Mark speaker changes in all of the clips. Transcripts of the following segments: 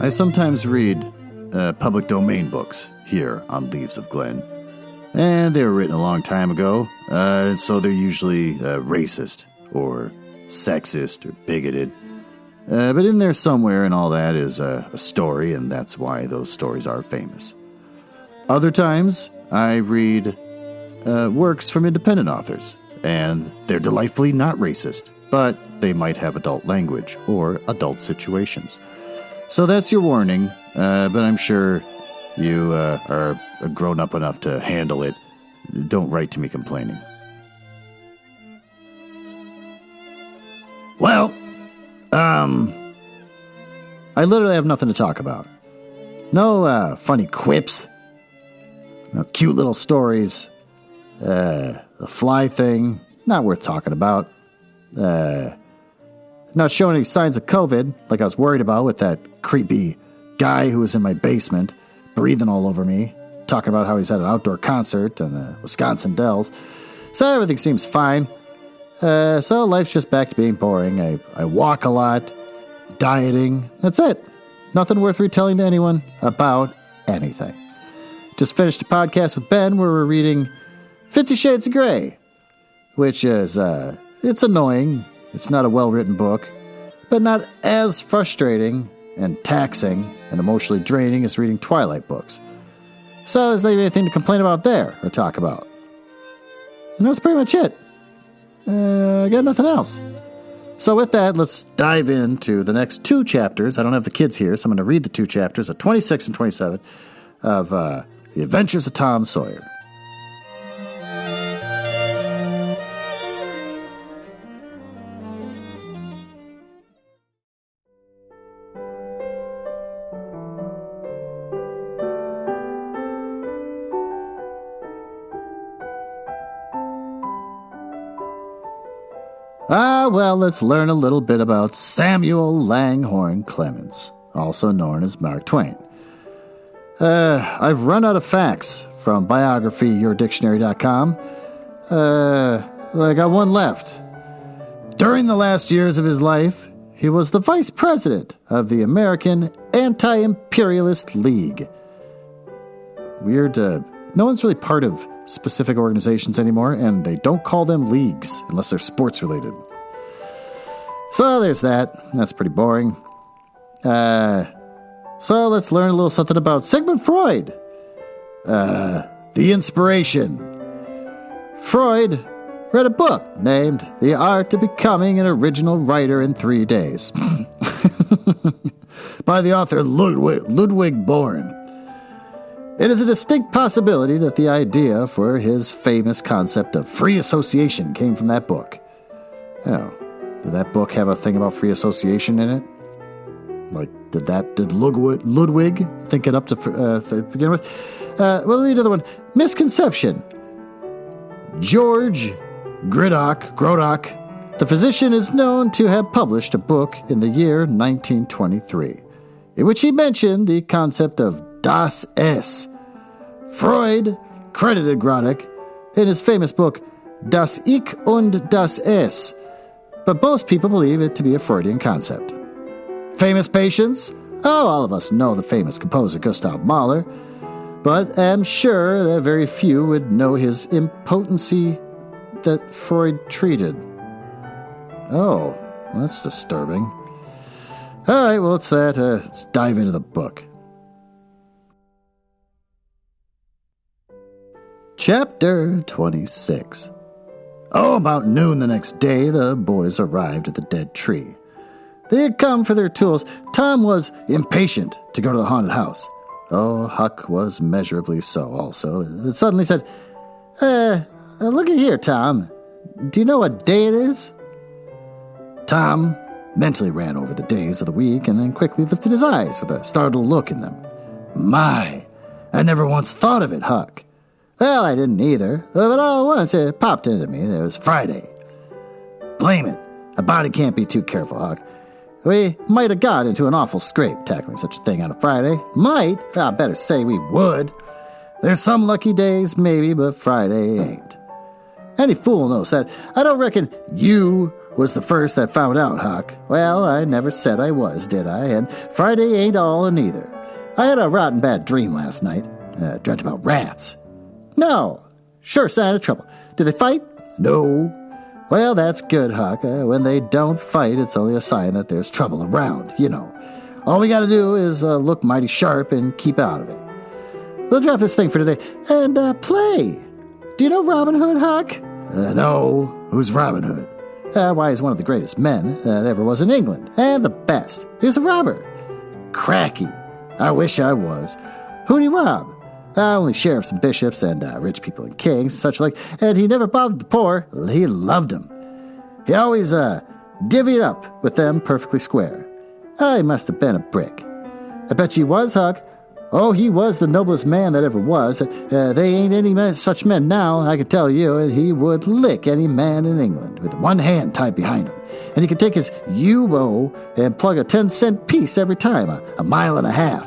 Speaker 1: I sometimes read public domain books here on Leaves of Glen, and they were written a long time ago, so they're usually racist or sexist or bigoted. But in there somewhere and all that is a story, and that's why those stories are famous. Other times, I read works from independent authors, and they're delightfully not racist, but they might have adult language or adult situations. So that's your warning, but I'm sure you are grown up enough to handle it. Don't write to me complaining. Well, I literally have nothing to talk about. No funny quips. No cute little stories. The fly thing, not worth talking about. Not showing any signs of COVID, like I was worried about with that creepy guy who was in my basement, breathing all over me, talking about how he's at an outdoor concert in the Wisconsin Dells. So everything seems fine. So life's just back to being boring. I walk a lot, dieting. That's it. Nothing worth retelling to anyone about anything. Just finished a podcast with Ben where we're reading 50 Shades of Grey, which is, it's annoying. It's not a well-written book, but not as frustrating and taxing and emotionally draining as reading Twilight books. So there's not even anything to complain about there or talk about. And that's pretty much it. I got nothing else. So with that, let's dive into the next two chapters. I don't have the kids here, so I'm going to read the two chapters of 26 and 27 of The Adventures of Tom Sawyer. Well, let's learn a little bit about Samuel Langhorne Clemens, also known as Mark Twain. I've run out of facts from biographyyourdictionary.com. I got one left. During the last years of his life, he was the vice president of the American Anti-Imperialist League. Weird, no one's really part of specific organizations anymore, and they don't call them leagues unless they're sports related. So there's that. That's pretty boring. So let's learn a little something about Sigmund Freud. The inspiration. Freud read a book named The Art of Becoming an Original Writer in 3 Days by the author Ludwig Born. It is a distinct possibility that the idea for his famous concept of free association came from that book. Oh, did that book have a thing about free association in it? Like, did Ludwig think it up to begin with? Well, let me read another one. Misconception. George Grodock, the physician, is known to have published a book in the year 1923, in which he mentioned the concept of Das Es. Freud credited Grodock in his famous book Das Ich und das Es, but most people believe it to be a Freudian concept. Famous patients? Oh, all of us know the famous composer Gustav Mahler, but I'm sure that very few would know his impotency that Freud treated. Oh, that's disturbing. All right, well, it's that. Let's dive into the book. Chapter 26. Oh, about noon the next day, the boys arrived at the dead tree. They had come for their tools. Tom was impatient to go to the haunted house. Oh, Huck was measurably so also. It suddenly said, look at here, Tom. Do you know what day it is? Tom mentally ran over the days of the week and then quickly lifted his eyes with a startled look in them. My, I never once thought of it, Huck. Well, I didn't either, but all at once it popped into me that it was Friday. Blame it. A body can't be too careful, Huck. We might have got into an awful scrape tackling such a thing on a Friday. Might. I better say we would. There's some lucky days, maybe, but Friday ain't. Any fool knows that. I don't reckon you was the first that found out, Huck. Well, I never said I was, did I? And Friday ain't all and either. I had a rotten bad dream last night. Dreamt about rats. No. Sure sign of trouble. Did they fight? No. Well, that's good, Huck. When they don't fight, it's only a sign that there's trouble around, you know. All we gotta do is look mighty sharp and keep out of it. We'll drop this thing for today and play. Do you know Robin Hood, Huck? No. Who's Robin Hood? Why, he's one of the greatest men that ever was in England, and the best. He was a robber. Cracky. I wish I was. Who'd he rob? Only sheriffs and bishops and rich people and kings and such like, and he never bothered the poor. He loved them. He always divvied up with them perfectly square. He must have been a brick. I bet you he was, Huck. Oh, he was the noblest man that ever was. They ain't any such men now, I can tell you, and he would lick any man in England with one hand tied behind him. And he could take his yew-bow and plug a 10-cent piece every time, a mile and a half.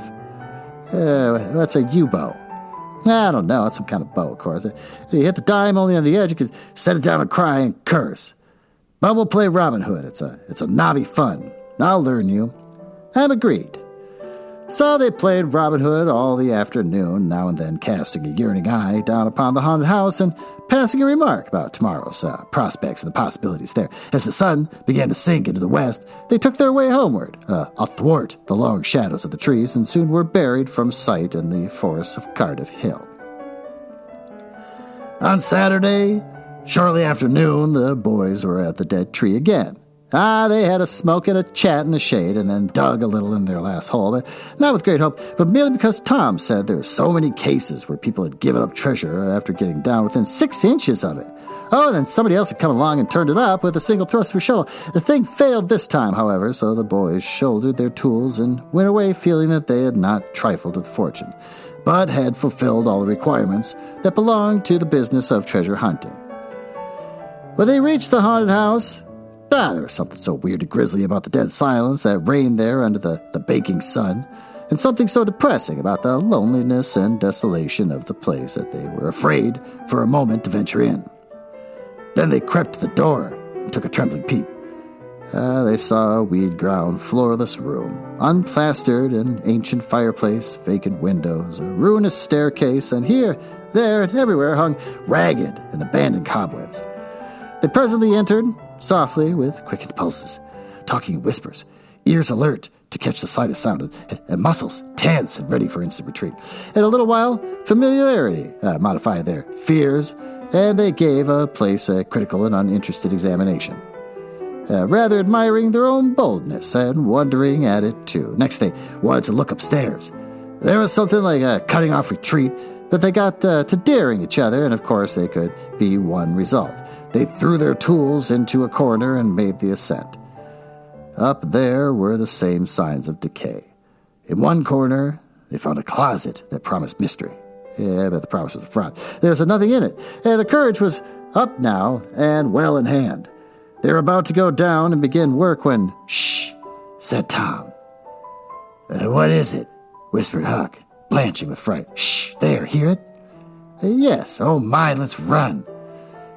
Speaker 1: What's a yew-bow? I don't know, it's some kind of bow, of course. You hit the dime only on the edge, you could set it down and cry and curse. But we'll play Robin Hood. It's a knobby fun. I'll learn you. I'm agreed. So they played Robin Hood all the afternoon, now and then casting a yearning eye down upon the haunted house and passing a remark about tomorrow's prospects and the possibilities there. As the sun began to sink into the west, they took their way homeward, athwart the long shadows of the trees, and soon were buried from sight in the forests of Cardiff Hill. On Saturday, shortly after noon, the boys were at the dead tree again. They had a smoke and a chat in the shade and then dug a little in their last hole, but not with great hope, but merely because Tom said there were so many cases where people had given up treasure after getting down within 6 inches of it. Oh, and then somebody else had come along and turned it up with a single thrust of a shovel. The thing failed this time, however, so the boys shouldered their tools and went away feeling that they had not trifled with fortune, but had fulfilled all the requirements that belonged to the business of treasure hunting. When they reached the haunted house, there was something so weird and grisly about the dead silence that reigned there under the baking sun, and something so depressing about the loneliness and desolation of the place that they were afraid for a moment to venture in. Then they crept to the door and took a trembling peep. They saw a weed-ground, floorless room, unplastered, an ancient fireplace, vacant windows, a ruinous staircase, and here, there, and everywhere hung ragged and abandoned cobwebs. They presently entered, softly, with quickened pulses, talking in whispers, ears alert to catch the slightest sound, and muscles tense and ready for instant retreat. In a little while, familiarity modified their fears, and they gave a place a critical and uninterested examination, rather admiring their own boldness and wondering at it, too. Next, they wanted to look upstairs. There was something like a cutting-off retreat, but they got to daring each other, and of course they could be one result. They threw their tools into a corner and made the ascent. Up there were the same signs of decay. In one corner, they found a closet that promised mystery. Yeah, but the promise was a fraud. There was nothing in it. The courage was up now and well in hand. They were about to go down and begin work when, "Shh," said Tom. "What is it?" whispered Huck, blanching with fright. "Shh, there, hear it?" "Yes, oh my, let's run."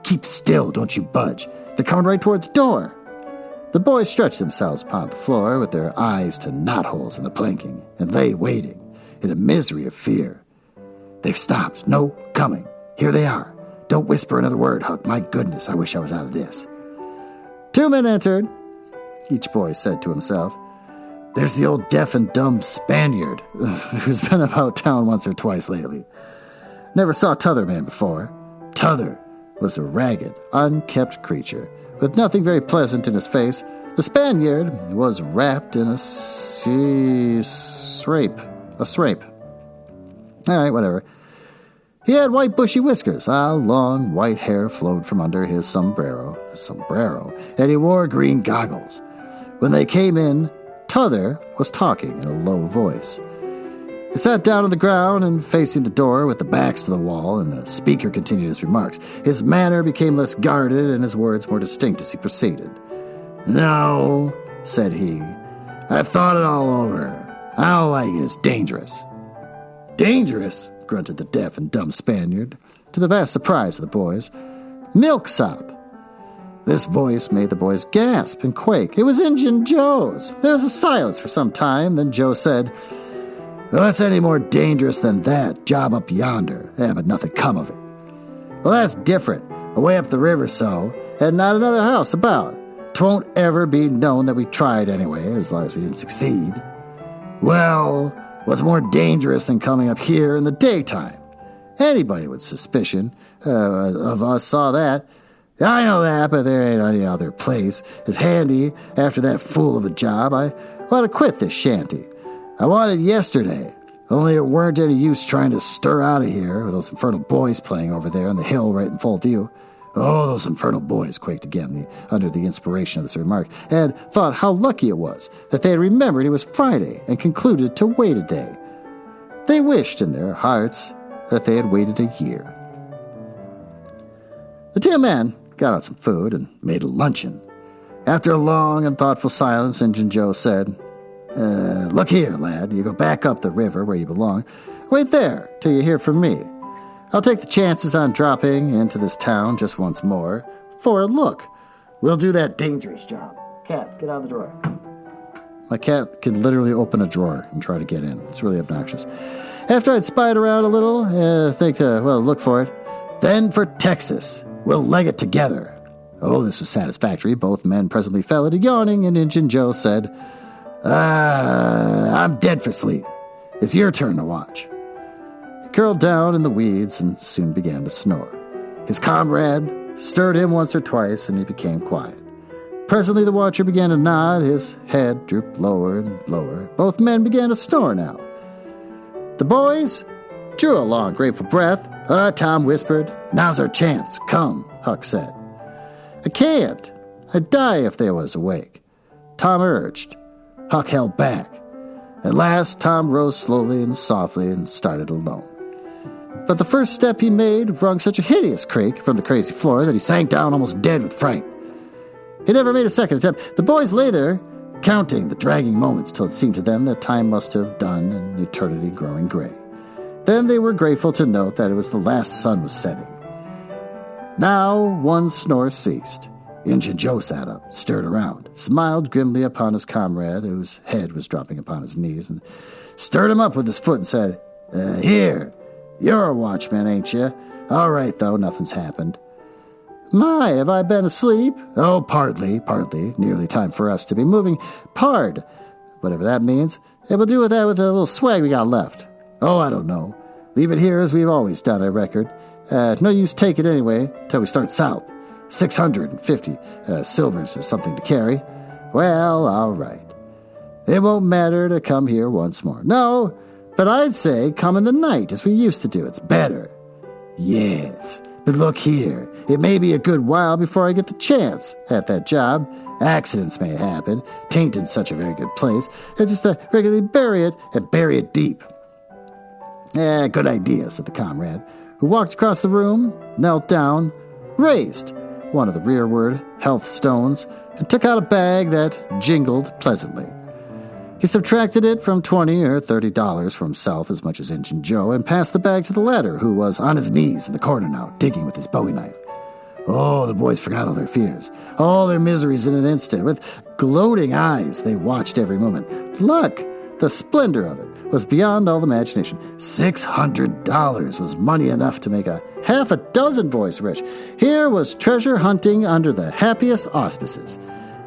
Speaker 1: "Keep still, don't you budge. They're coming right toward the door." The boys stretched themselves upon the floor with their eyes to knotholes in the planking and lay waiting in a misery of fear. "They've stopped. No coming. Here they are. Don't whisper another word, Huck. My goodness, I wish I was out of this." 2 men entered. Each boy said to himself, "There's the old deaf and dumb Spaniard who's been about town once or twice lately. Never saw t'other man before." T'other was a ragged, unkempt creature with nothing very pleasant in his face. The Spaniard was wrapped in a srape. All right, whatever. He had white bushy whiskers. Long white hair flowed from under his sombrero, and he wore green goggles. When they came in, T'other was talking in a low voice. They sat down on the ground and facing the door with the backs to the wall, and the speaker continued his remarks. His manner became less guarded and his words more distinct as he proceeded. "No," said he, "I've thought it all over. I don't like it. It's dangerous." "Dangerous?" grunted the deaf and dumb Spaniard, to the vast surprise of the boys. "Milksop. This voice made the boys gasp and quake. It was Injun Joe's. There was a silence for some time. Then Joe said, "What's any more dangerous than that job up yonder? But nothing come of it." "Well, that's different. Away up the river so, and not another house about. 'Twon't ever be known that we tried anyway, as long as we didn't succeed." "Well, what's more dangerous than coming up here in the daytime? Anybody with suspicion of us saw that. I know that, but there ain't any other place as handy after that fool of a job. I want to quit this shanty. I wanted yesterday, only it weren't any use trying to stir out of here with those infernal boys playing over there on the hill right in full view." "Oh, those infernal boys," quaked again under the inspiration of this remark, and thought how lucky it was that they had remembered it was Friday and concluded to wait a day. They wished in their hearts that they had waited a year. The two men got out some food and made a luncheon. After a long and thoughtful silence, Injun Joe said, "Look here, lad, you go back up the river where you belong. Wait there till you hear from me. I'll take the chances on dropping into this town just once more for a look. We'll do that dangerous job. Cat, get out of the drawer." My cat can literally open a drawer and try to get in. It's really obnoxious. After I'd spied around a little, look for it. "Then for Texas. We'll leg it together." Oh, this was satisfactory. Both men presently fell into yawning, and Injun Joe said, "I'm dead for sleep. It's your turn to watch." He curled down in the weeds and soon began to snore. His comrade stirred him once or twice, and he became quiet. Presently the watcher began to nod. His head drooped lower and lower. Both men began to snore now. The boys drew a long, grateful breath. Tom whispered. "Now's our chance. Come," Huck said. "I can't. I'd die if they was awake," Tom urged. Huck held back. At last, Tom rose slowly and softly and started alone. But the first step he made wrung such a hideous creak from the crazy floor that he sank down almost dead with fright. He never made a second attempt. The boys lay there, counting the dragging moments till it seemed to them that time must have done and eternity growing gray. Then they were grateful to note that it was the last sun was setting. Now one snore ceased. Injun Joe sat up, stirred around, smiled grimly upon his comrade, whose head was dropping upon his knees, and stirred him up with his foot and said, "Here, you're a watchman, ain't you? All right, though, nothing's happened." "My, have I been asleep?" "Oh, partly, nearly time for us to be moving. Pard, whatever that means. And we'll do with that with the little swag we got left." "Oh, I don't know. Leave it here as we've always done, I reckon. No use take it anyway till we start south. 650 silvers is something to carry." "Well, all right. It won't matter to come here once more." "No, but I'd say come in the night as we used to do. It's better." "Yes, but look here. It may be a good while before I get the chance at that job. Accidents may happen. Tain't in such a very good place. And just regularly bury it and bury it deep." "Good idea," said the comrade, who walked across the room, knelt down, raised one of the rearward health stones, and took out a bag that jingled pleasantly. He subtracted it from $20 or $30 for himself, as much as Injun Joe, and passed the bag to the latter, who was on his knees in the corner now, digging with his bowie knife. Oh, the boys forgot all their fears, all their miseries in an instant. With gloating eyes, they watched every moment. Look, the splendor of it was beyond all imagination. $600 was money enough to make half a dozen boys rich. Here was treasure hunting under the happiest auspices.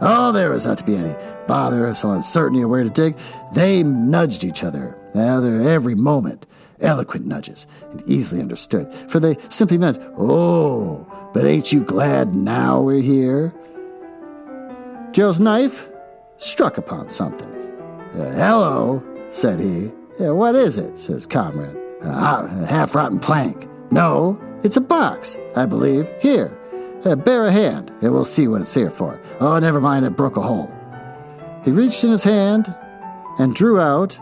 Speaker 1: Oh, there was not to be any bother or some uncertainty of where to dig. They nudged each other every moment. Eloquent nudges, and easily understood, for they simply meant, "Oh, but ain't you glad now we're here?" Joe's knife struck upon something. "Hello," said he. "What is it?" said his comrade. "A half-rotten plank." "No, it's a box, I believe. Here, bear a hand, and we'll see what it's here for." "Oh, never mind, it broke a hole." He reached in his hand and drew out,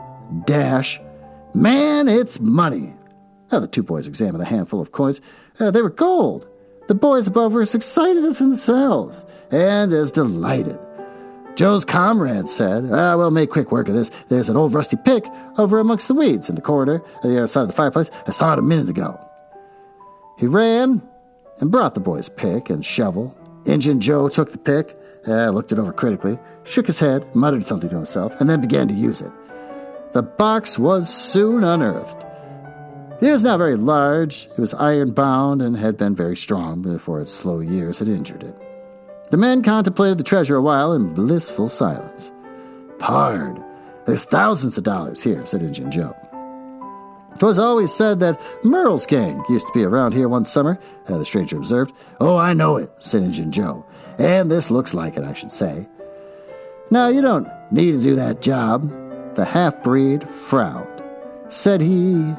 Speaker 1: "Man, it's money." Now the two boys examined the handful of coins. They were gold. The boys above were as excited as themselves, and as delighted. Joe's comrade said, "We'll make quick work of this. There's an old rusty pick over amongst the weeds in the corner at the other side of the fireplace. I saw it a minute ago." He ran and brought the boys' pick and shovel, Injun Joe took the pick, looked it over critically, shook his head, muttered something to himself, and then began to use it. The box was soon unearthed. It was not very large, it was iron-bound, and had been very strong before its slow years had injured it. The men contemplated the treasure a while in blissful silence. "Pard, there's thousands of dollars here," said Injun Joe. "'Twas always said that Merle's gang used to be around here one summer," the stranger observed. "Oh, I know it," said Injun Joe. "And this looks like it, I should say." "Now, you don't need to do that job." The half-breed frowned. Said he,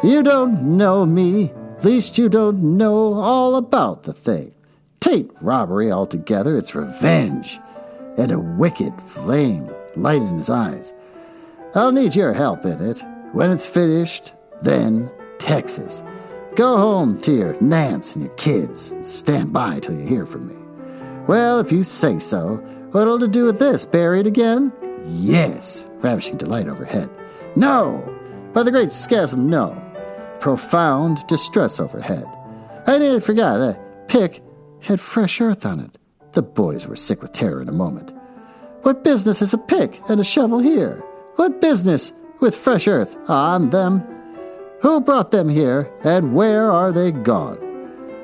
Speaker 1: "You don't know me. Least you don't know all about the thing. 'Tain't robbery altogether, it's revenge." And a wicked flame lighted in his eyes. "I'll need your help in it. When it's finished, then Texas. Go home to your Nance and your kids and stand by till you hear from me." "Well, if you say so. What'll to do with this? Bury it again?" "Yes," ravishing delight overhead. "No! By the great scasm, no." Profound distress overhead. "I nearly forgot that pick had fresh earth on it." The boys were sick with terror in a moment. "What business is a pick and a shovel here? What business with fresh earth on them? Who brought them here, and where are they gone?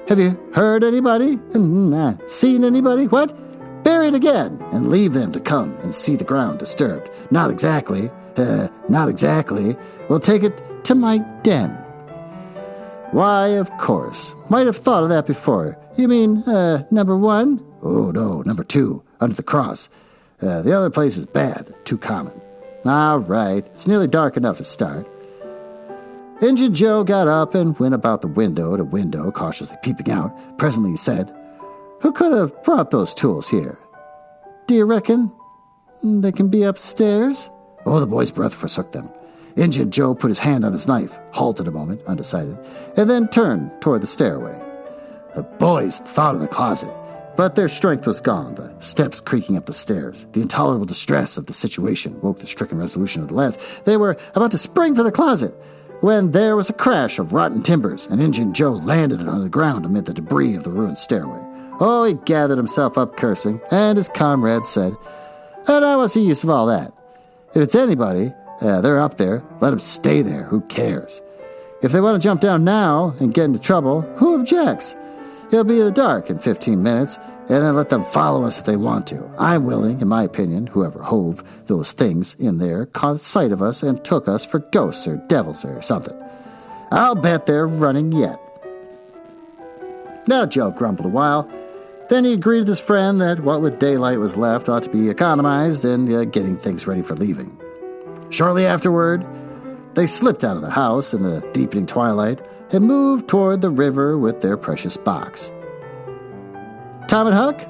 Speaker 1: Have you heard anybody? Seen anybody? What? Bury it again, and leave them to come and see the ground disturbed. Not exactly. Not exactly. We'll take it to my den." "Why, of course. Might have thought of that before. You mean, number 1? "Oh, no, number 2, under the cross. The other place is bad, too common." "All right, it's nearly dark enough to start." Injun Joe got up and went about the window to window, cautiously peeping out. Presently he said, "Who could have brought those tools here? Do you reckon they can be upstairs?" Oh, the boy's breath forsook them. Injun Joe put his hand on his knife, halted a moment, undecided, and then turned toward the stairway. The boys thought of the closet, but their strength was gone, the steps creaking up the stairs. The intolerable distress of the situation woke the stricken resolution of the lads. They were about to spring for the closet, when there was a crash of rotten timbers, and Injun Joe landed on the ground amid the debris of the ruined stairway. Oh, he gathered himself up cursing, and his comrade said, "And now what's the use of all that? If it's anybody, they're up there. Let them stay there. Who cares? If they want to jump down now and get into trouble, who objects? It'll be in the dark in 15 minutes, and then let them follow us if they want to. I'm willing, in my opinion, whoever hove those things in there caught sight of us and took us for ghosts or devils or something. I'll bet they're running yet." Now Joe grumbled a while. Then he agreed with his friend that what with daylight was left ought to be economized in getting things ready for leaving. Shortly afterward, they slipped out of the house in the deepening twilight and moved toward the river with their precious box. Tom and Huck?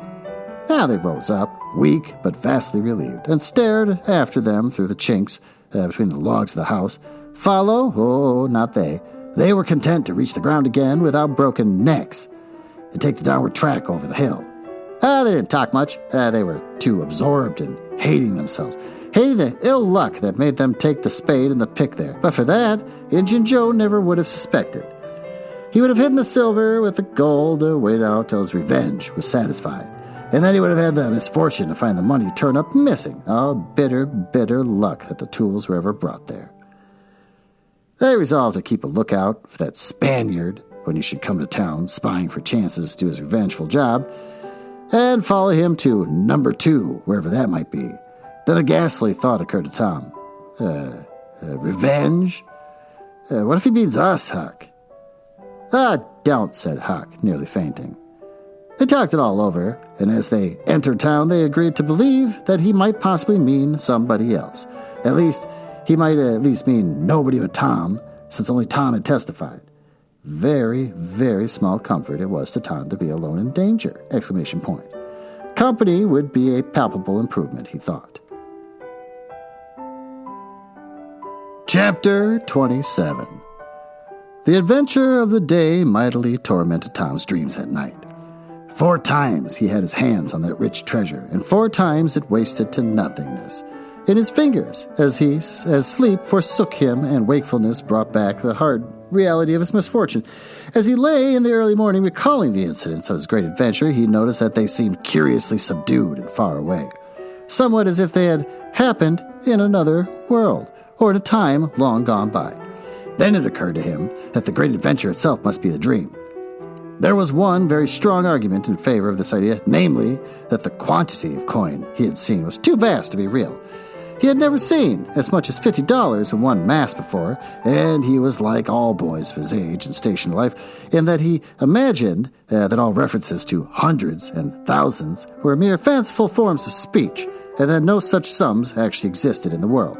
Speaker 1: Now they rose up, weak but vastly relieved, and stared after them through the chinks between the logs of the house. Follow? Oh, not they. They were content to reach the ground again without broken necks and take the downward track over the hill. They didn't talk much. They were too absorbed in hating themselves, hating the ill luck that made them take the spade and the pick there. But for that, Injun Joe never would have suspected. He would have hidden the silver with the gold to wait out till his revenge was satisfied. And then he would have had the misfortune to find the money turn up missing. Oh, bitter, bitter luck that the tools were ever brought there. They resolved to keep a lookout for that Spaniard when he should come to town, spying for chances to do his revengeful job, and follow him to number 2, wherever that might be. Then a ghastly thought occurred to Tom. Revenge? What if he means us, Huck? Don't, said Huck, nearly fainting. They talked it all over, and as they entered town, they agreed to believe that he might possibly mean somebody else. At least, he might at least mean nobody but Tom, since only Tom had testified. Very, very small comfort it was to Tom to be alone in danger! ! Company would be a palpable improvement, he thought. Chapter 27. The adventure of the day mightily tormented Tom's dreams at night. 4 times he had his hands on that rich treasure, and 4 times it wasted to nothingness in his fingers, as sleep forsook him and wakefulness brought back the hard reality of his misfortune. As he lay in the early morning recalling the incidents of his great adventure, he noticed that they seemed curiously subdued and far away, somewhat as if they had happened in another world, or in a time long gone by. Then it occurred to him that the great adventure itself must be the dream. There was one very strong argument in favor of this idea, namely, that the quantity of coin he had seen was too vast to be real. He had never seen as much as $50 in one mass before, and he was like all boys of his age and station in life, in that he imagined that all references to hundreds and thousands were mere fanciful forms of speech, and that no such sums actually existed in the world.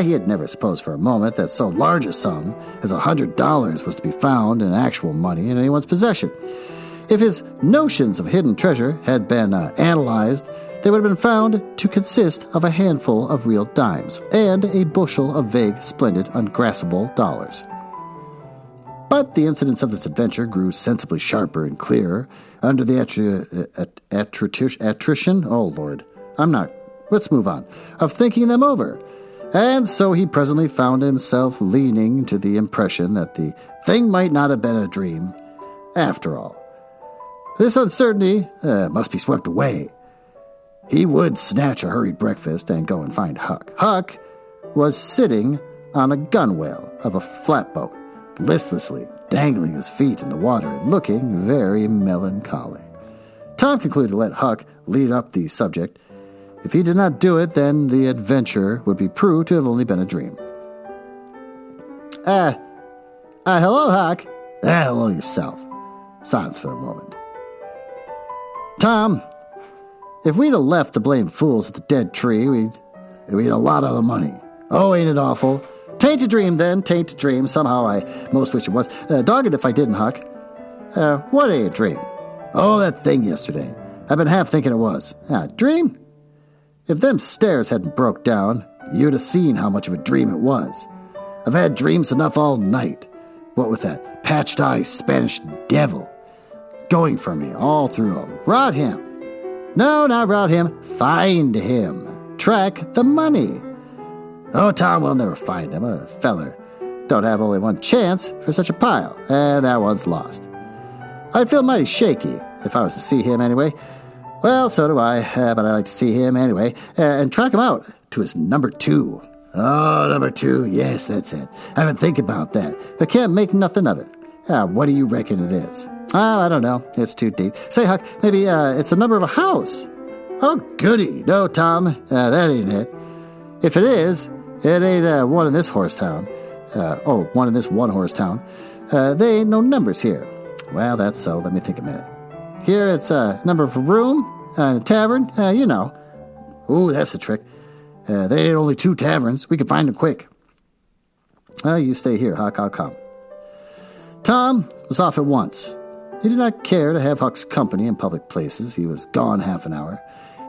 Speaker 1: He had never supposed for a moment that so large a sum as $100 was to be found in actual money in anyone's possession. If his notions of hidden treasure had been analyzed, they would have been found to consist of a handful of real dimes and a bushel of vague, splendid, ungraspable dollars. But the incidents of this adventure grew sensibly sharper and clearer under the attrition, oh Lord, let's move on, of thinking them over. And so he presently found himself leaning to the impression that the thing might not have been a dream after all. This uncertainty must be swept away. He would snatch a hurried breakfast and go and find Huck. Huck was sitting on a gunwale of a flatboat, listlessly dangling his feet in the water and looking very melancholy. Tom concluded to let Huck lead up the subject. If he did not do it, then the adventure would be proved to have only been a dream. Hello, Huck. Hello yourself. Silence for a moment. Tom, if we'd have left the blamed fools at the dead tree, we'd a lot of the money. Oh, ain't it awful? Tain't a dream, then. Tain't a dream. Somehow I most wish it was. Dogged if I didn't, Huck. What ain't a dream? Oh, that thing yesterday. I've been half thinking it was. Dream? If them stairs hadn't broke down, you'd have seen how much of a dream it was. I've had dreams enough all night. What with that patched-eye Spanish devil going for me all through 'em. Rot him. No, not rot him. Find him. Track the money. Oh, Tom will never find him. A feller don't have only one chance for such a pile, and that one's lost. I'd feel mighty shaky if I was to see him anyway. Well, so do I, but I like to see him anyway, and track him out to his number 2. Oh, number 2, yes, that's it. I've been thinking about that, but can't make nothing of it. What do you reckon it is? Oh, I don't know. It's too deep. Say, Huck, maybe it's the number of a house. Oh, goody. No, Tom, that ain't it. If it is, it ain't one in this horse town. One in this one-horse town. They ain't no numbers here. Well, that's so. Let me think a minute. Here it's a number of a room, a tavern, you know. Ooh, that's the trick. There ain't only 2 taverns. We can find them quick. You stay here, Huck. I'll come. Tom was off at once. He did not care to have Huck's company in public places. He was gone half an hour.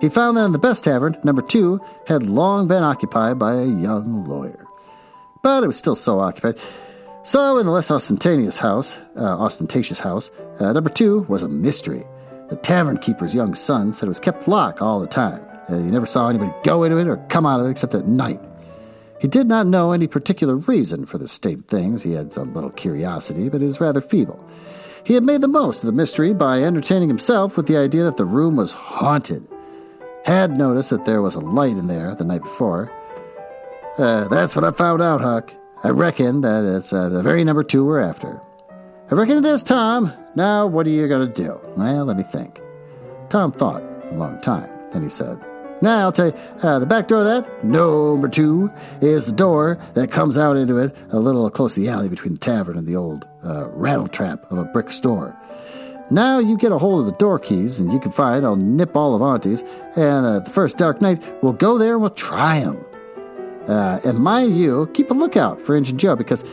Speaker 1: He found that in the best tavern, number 2, had long been occupied by a young lawyer. But it was still so occupied. So in the less ostentatious house, number 2 was a mystery. The tavern keeper's young son said it was kept locked all the time. He never saw anybody go into it or come out of it except at night. He did not know any particular reason for this state of things. He had some little curiosity, but it was rather feeble. He had made the most of the mystery by entertaining himself with the idea that the room was haunted. Had noticed that there was a light in there the night before. That's what I found out, Huck. I reckon that it's the very number 2 we're after. I reckon it is, Tom. Now, what are you going to do? Well, let me think. Tom thought a long time. Then he said, Now, I'll tell you, the back door of that, number 2, is the door that comes out into it a little close to the alley between the tavern and the old rattle trap of a brick store. Now you get a hold of the door keys, and you can find I'll nip all of Auntie's, and the first dark night, we'll go there and we'll try 'em. And mind you, keep a lookout for Injun Joe, because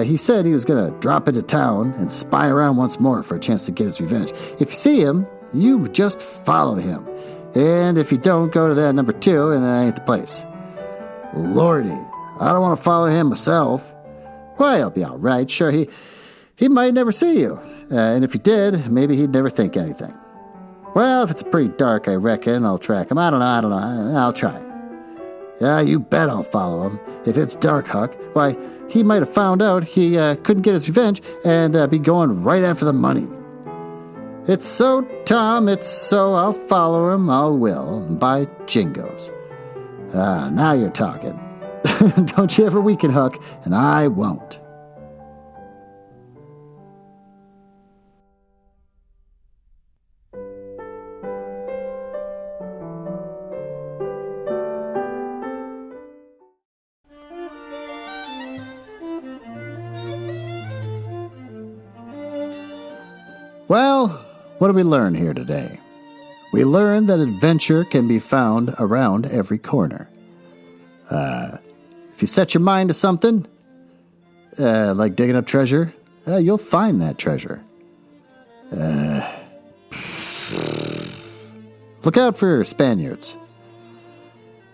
Speaker 1: he said he was going to drop into town and spy around once more for a chance to get his revenge. If you see him, you just follow him. And if you don't, go to that number 2, and that ain't the place. Lordy, I don't want to follow him myself. Well, he'll be all right. Sure, he might never see you. And if he did, maybe he'd never think anything. Well, if it's pretty dark, I reckon I'll track him. I don't know. I'll try. Yeah, you bet I'll follow him. If it's dark, Huck, why, he might have found out he couldn't get his revenge and be going right after the money. It's so, Tom, it's so, I'll follow him, I will, by jingoes. Now you're talking. Don't you ever weaken, Huck, and I won't. Well, what did we learn here today? We learned that adventure can be found around every corner. If you set your mind to something, like digging up treasure, you'll find that treasure. Look out for Spaniards.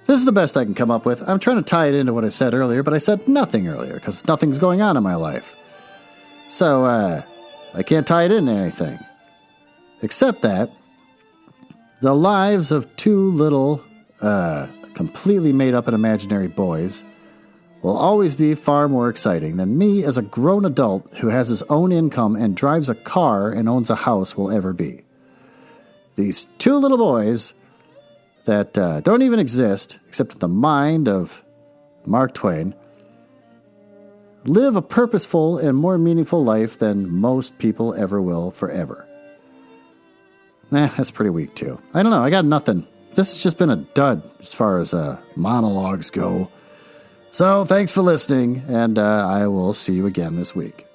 Speaker 1: This is the best I can come up with. I'm trying to tie it into what I said earlier, but I said nothing earlier because nothing's going on in my life. So, I can't tie it into anything. Except that the lives of two little, completely made up and imaginary boys will always be far more exciting than me as a grown adult who has his own income and drives a car and owns a house will ever be. These two little boys that don't even exist except in the mind of Mark Twain live a purposeful and more meaningful life than most people ever will forever. That's pretty weak too. I don't know, I got nothing. This has just been a dud as far as monologues go. So thanks for listening, and I will see you again this week.